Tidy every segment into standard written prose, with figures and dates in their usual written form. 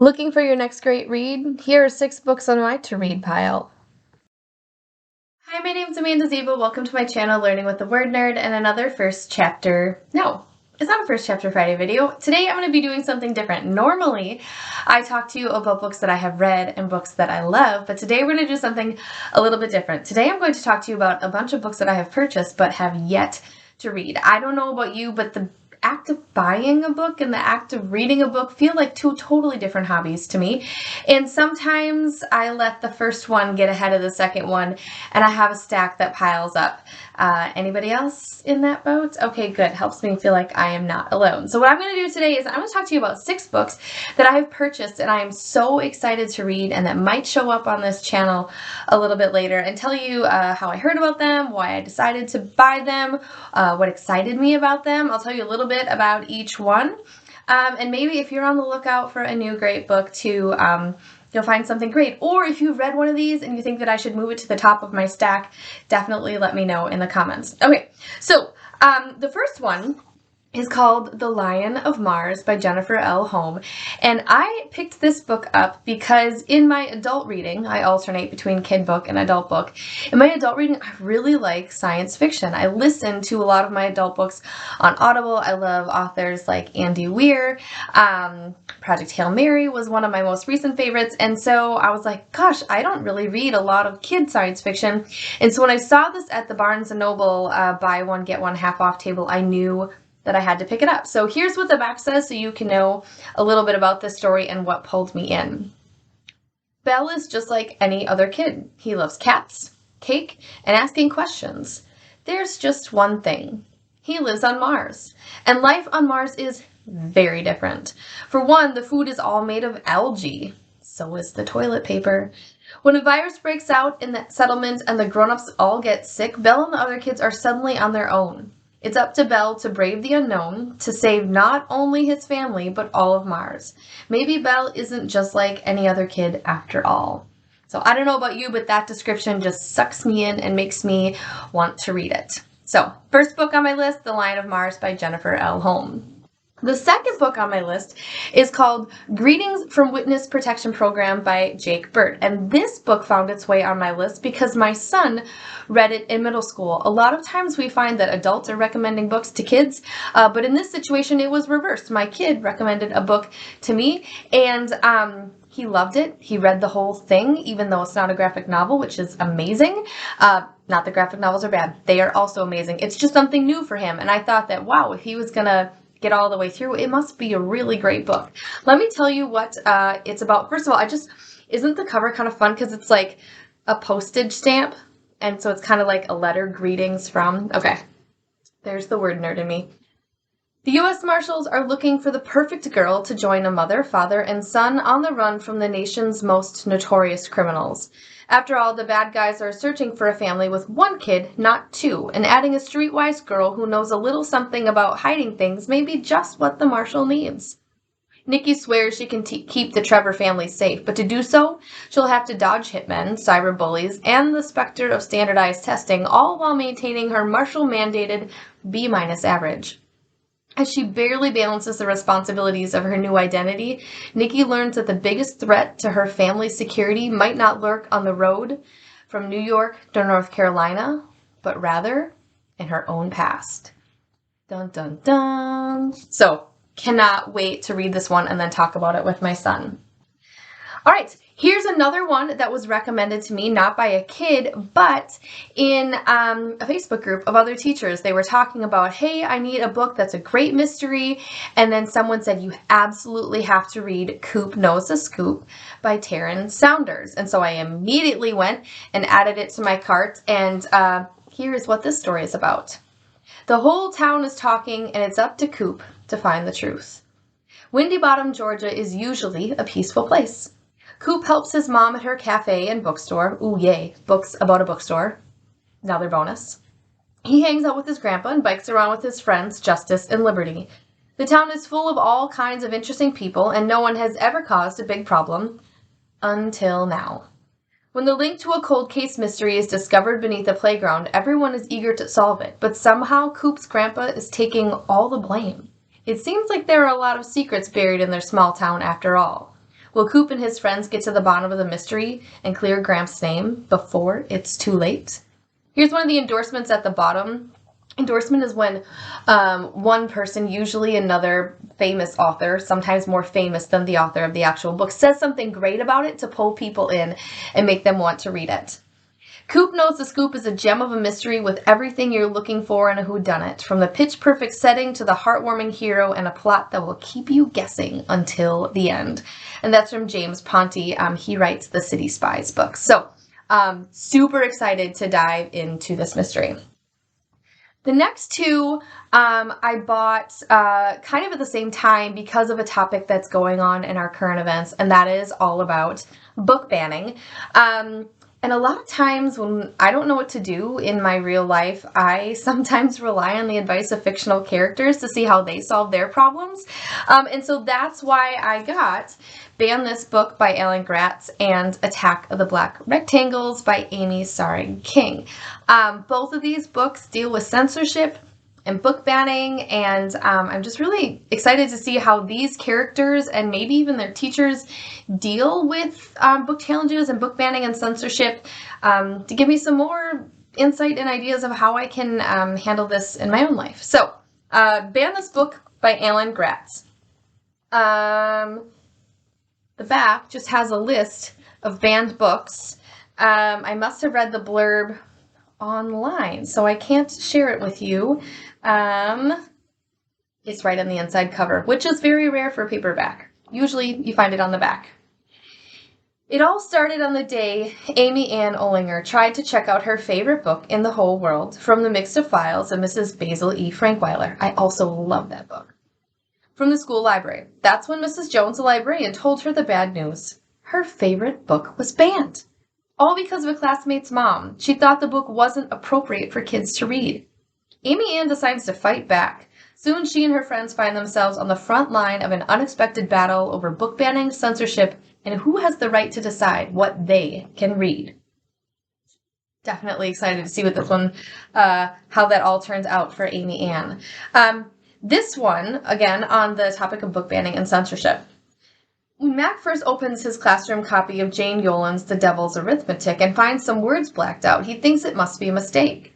Looking for your next great read? Here are 6 books on my to-read pile. Hi, my name's Amanda Ziba. Welcome to my channel, Learning with the Word Nerd, and another First Chapter... No, it's not a First Chapter Friday video. Today I'm going to be doing something different. Normally, I talk to you about books that I have read and books that I love, but today we're going to do something a little bit different. Today I'm going to talk to you about a bunch of books that I have purchased but have yet to read. I don't know about you, but the act of buying a book and the act of reading a book feel like two totally different hobbies to me. And sometimes I let the first one get ahead of the second one and I have a stack that piles up. Anybody else in that boat? Okay, good. Helps me feel like I am not alone. So what I'm going to do today is I'm going to talk to you about 6 books that I have purchased and I am so excited to read and that might show up on this channel a little bit later, and tell you how I heard about them, why I decided to buy them, what excited me about them. I'll tell you a little bit about each one. And maybe if you're on the lookout for a new great book too, you'll find something great. Or if you've read one of these and you think that I should move it to the top of my stack, definitely let me know in the comments. Okay, so the first one is called The Lion of Mars by Jennifer L. Holm. And I picked this book up because in my adult reading, I alternate between kid book and adult book. In my adult reading, I really like science fiction. I listen to a lot of my adult books on Audible. I love authors like Andy Weir. Project Hail Mary was one of my most recent favorites. And so I was like, gosh, I don't really read a lot of kid science fiction. And so when I saw this at the Barnes & Noble buy one, get one half off table, I knew that I had to pick it up. So here's what the back says so you can know a little bit about this story and what pulled me in. Bell is just like any other kid. He loves cats, cake, and asking questions. There's just one thing. He lives on Mars, and life on Mars is very different. For one, the food is all made of algae. So is the toilet paper. When a virus breaks out in the settlement and the grown-ups all get sick, Bell and the other kids are suddenly on their own. It's up to Bell to brave the unknown, to save not only his family, but all of Mars. Maybe Bell isn't just like any other kid after all. So I don't know about you, but that description just sucks me in and makes me want to read it. So, first book on my list, The Lion of Mars by Jennifer L. Holm. The second book on my list is called Greetings from Witness Protection Program by Jake Burt. And this book found its way on my list because my son read it in middle school. A lot of times we find that adults are recommending books to kids, but in this situation it was reversed. My kid recommended a book to me, and he loved it. He read the whole thing, even though it's not a graphic novel, which is amazing. Not that graphic novels are bad. They are also amazing. It's just something new for him. And I thought that, wow, if he was going to get all the way through, it must be a really great book. Let me tell you what it's about. First of all, isn't the cover kind of fun because it's like a postage stamp, and so it's kind of like a letter, greetings from. Okay, there's the word nerd in me. The U.S. Marshals are looking for the perfect girl to join a mother, father, and son on the run from the nation's most notorious criminals. After all, the bad guys are searching for a family with 1 kid, not 2, and adding a streetwise girl who knows a little something about hiding things may be just what the marshal needs. Nikki swears she can keep the Trevor family safe, but to do so, she'll have to dodge hitmen, cyberbullies, and the specter of standardized testing, all while maintaining her marshal-mandated B- average. As she barely balances the responsibilities of her new identity, Nikki learns that the biggest threat to her family's security might not lurk on the road from New York to North Carolina, but rather in her own past. Dun dun dun. So, cannot wait to read this one and then talk about it with my son. All right, here's another one that was recommended to me, not by a kid, but in a Facebook group of other teachers. They were talking about, hey, I need a book that's a great mystery. And then someone said, you absolutely have to read Coop Knows the Scoop by Taryn Saunders. And so I immediately went and added it to my cart. And here's what this story is about. The whole town is talking, and it's up to Coop to find the truth. Windy Bottom, Georgia is usually a peaceful place. Coop helps his mom at her cafe and bookstore. Ooh, yay, books about a bookstore. Another bonus. He hangs out with his grandpa and bikes around with his friends, Justice and Liberty. The town is full of all kinds of interesting people, and no one has ever caused a big problem. Until now. When the link to a cold case mystery is discovered beneath a playground, everyone is eager to solve it, but somehow Coop's grandpa is taking all the blame. It seems like there are a lot of secrets buried in their small town after all. Will Coop and his friends get to the bottom of the mystery and clear Gramps' name before it's too late? Here's one of the endorsements at the bottom. Endorsement is when one person, usually another famous author, sometimes more famous than the author of the actual book, says something great about it to pull people in and make them want to read it. Coop Knows the Scoop is a gem of a mystery with everything you're looking for in a whodunit, from the pitch-perfect setting to the heartwarming hero and a plot that will keep you guessing until the end. And that's from James Ponti. He writes the City Spies books. So super excited to dive into this mystery. The next two I bought kind of at the same time because of a topic that's going on in our current events, and that is all about book banning. And a lot of times when I don't know what to do in my real life, I sometimes rely on the advice of fictional characters to see how they solve their problems. And so that's why I got Ban This Book by Alan Gratz and Attack of the Black Rectangles by Amy Sarig King. Both of these books deal with censorship and book banning, and I'm just really excited to see how these characters and maybe even their teachers deal with book challenges and book banning and censorship, to give me some more insight and ideas of how I can handle this in my own life. So, Ban This Book by Alan Gratz. The back just has a list of banned books. I must have read the blurb online, so I can't share it with you. It's right on the inside cover, which is very rare for paperback. Usually you find it on the back. It all started on the day Amy Ann Olinger tried to check out her favorite book in the whole world from the mix of files of Mrs. Basil E. Frankweiler. I also love that book. From the school library. That's when Mrs. Jones, the librarian, told her the bad news. Her favorite book was banned. All because of a classmate's mom. She thought the book wasn't appropriate for kids to read. Amy Ann decides to fight back. Soon she and her friends find themselves on the front line of an unexpected battle over book banning, censorship, and who has the right to decide what they can read. Definitely excited to see what this one, how that all turns out for Amy Ann. This one, again, on the topic of book banning and censorship. When Mac first opens his classroom copy of Jane Yolen's The Devil's Arithmetic and finds some words blacked out, he thinks it must be a mistake.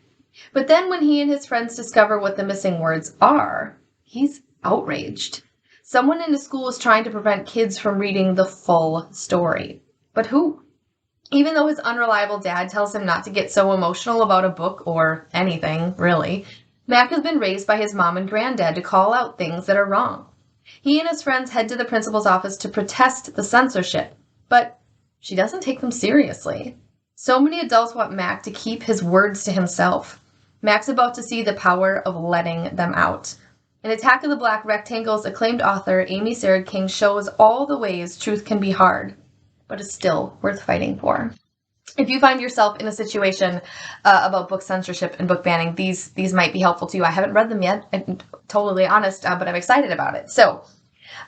But then when he and his friends discover what the missing words are, he's outraged. Someone in the school is trying to prevent kids from reading the full story. But who? Even though his unreliable dad tells him not to get so emotional about a book or anything, really, Mac has been raised by his mom and granddad to call out things that are wrong. He and his friends head to the principal's office to protest the censorship, but she doesn't take them seriously. So many adults want Mac to keep his words to himself. Mac's about to see the power of letting them out. In Attack of the Black Rectangles, acclaimed author Amy Sarig King shows all the ways truth can be hard, but is still worth fighting for. If you find yourself in a situation about book censorship and book banning, these might be helpful to you. I haven't read them yet, I'm totally honest, but I'm excited about it. So,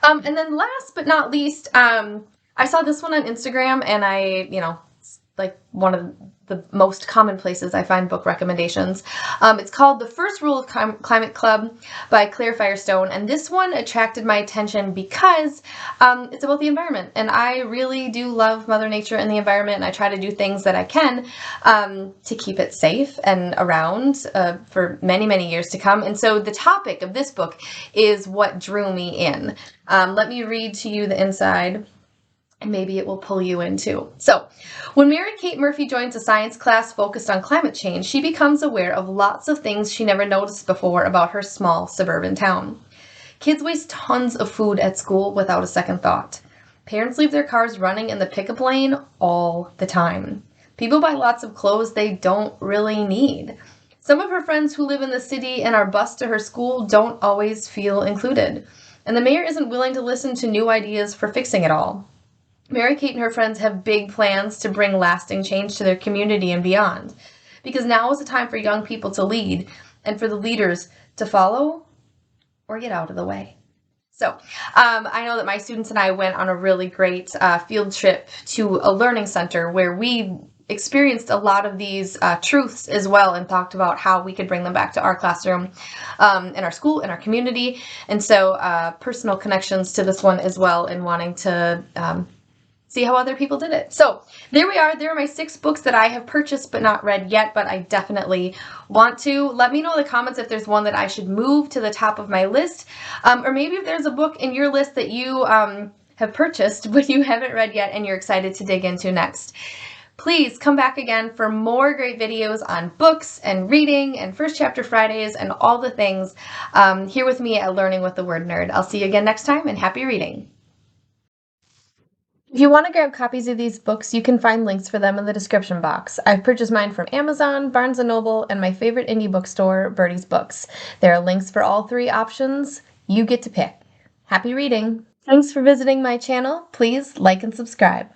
and then last but not least, I saw this one on Instagram, and it's like one of the most common places I find book recommendations. It's called The First Rule of Climate Club by Claire Firestone, and this one attracted my attention because it's about the environment, and I really do love Mother Nature and the environment, and I try to do things that I can to keep it safe and around for many, many years to come. And so the topic of this book is what drew me in. Let me read to you the inside, and maybe it will pull you in too. So, when Mary Kate Murphy joins a science class focused on climate change, she becomes aware of lots of things she never noticed before about her small suburban town. Kids waste tons of food at school without a second thought. Parents leave their cars running in the pickup lane all the time. People buy lots of clothes they don't really need. Some of her friends who live in the city and are bused to her school don't always feel included. And the mayor isn't willing to listen to new ideas for fixing it all. Mary Kate and her friends have big plans to bring lasting change to their community and beyond, because now is the time for young people to lead and for the leaders to follow or get out of the way. So I know that my students and I went on a really great field trip to a learning center where we experienced a lot of these truths as well, and talked about how we could bring them back to our classroom, in our school, in our community. And so personal connections to this one as well, and wanting to see how other people did it. So there we are. There are my 6 books that I have purchased but not read yet, but I definitely want to. Let me know in the comments if there's one that I should move to the top of my list, or maybe if there's a book in your list that you have purchased but you haven't read yet and you're excited to dig into next. Please come back again for more great videos on books and reading and First Chapter Fridays and all the things here with me at Learning with the Word Nerd. I'll see you again next time, and happy reading. If you want to grab copies of these books, you can find links for them in the description box. I've purchased mine from Amazon, Barnes & Noble, and my favorite indie bookstore, Birdie's Books. There are links for all 3 options. You get to pick. Happy reading! Thanks for visiting my channel. Please like and subscribe.